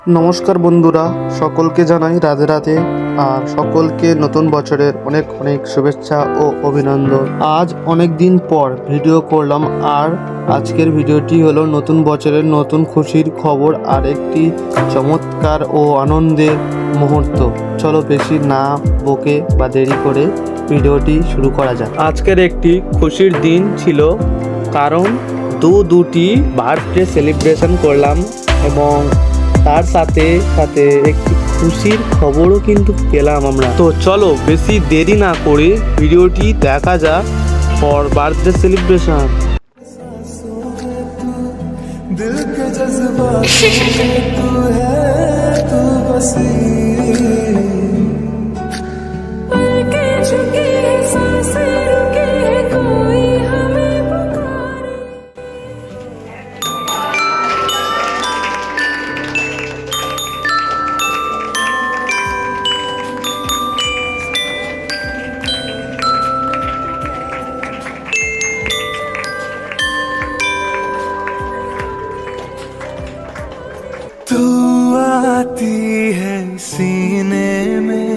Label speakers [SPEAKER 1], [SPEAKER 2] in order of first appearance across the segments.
[SPEAKER 1] নমস্কার বন্ধুরা, সকলকে জানাই রাধে রাধে। আর সকলকে নতুন বছরের অনেক অনেক শুভেচ্ছা ও অভিনন্দন। আজ অনেক দিন পর ভিডিও করলাম, আর আজকের ভিডিওটি হলো নতুন বছরের নতুন খুশির খবর আর একটি চমৎকার ও আনন্দের মুহূর্ত। চলো বেশি না বকে বা দেরি করে ভিডিওটি শুরু করা যাক। আজকের একটি খুশির দিন ছিল, কারণ দুটি বার্থডে সেলিব্রেশন করলাম এবং তার সাথে সাথে একটি খুশির খবরও কিন্তু পেলাম আমরা। তো চলো বেশি দেরি না করে ভিডিওটি দেখা যাক ফর বার্থডে সেলিব্রেশন। दिल के जज्बातों में तू है, तू बसी पलके झुकी है, सांसें रुकी है, कोई हमें पुकारे। तू आती है सीने में,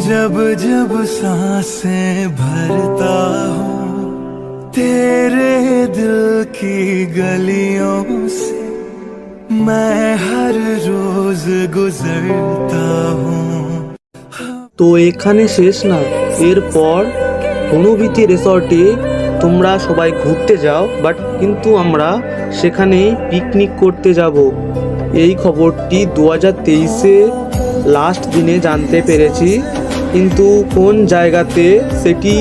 [SPEAKER 1] जब जब सांसें भरता हूँ, तेरे दिल की गलियों से मैं हर रोज गुजरता हूँ। তো এখানে শেষ না, এরপর অনুভূতি রিসর্টে তোমরা সবাই ঘুরতে যাও, বাট কিন্তু আমরা সেখানেই পিকনিক করতে যাব। এই খবরটি 2023-এ লাস্ট দিনে জানতে পেরেছি, কিন্তু কোন জায়গাতে সেটি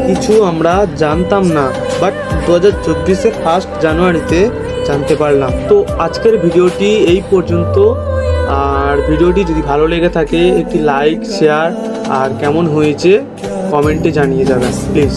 [SPEAKER 1] কিছু আমরা জানতাম না, বাট 2024-এ 1 জানুয়ারিতে জানতে পারলাম। তো আজকের ভিডিওটি এই পর্যন্ত। আর ভিডিওটি যদি ভালো লেগে থাকে একটি লাইক, শেয়ার আর কেমন হয়েছে কমেন্টে জানিয়ে যাবেন প্লিজ।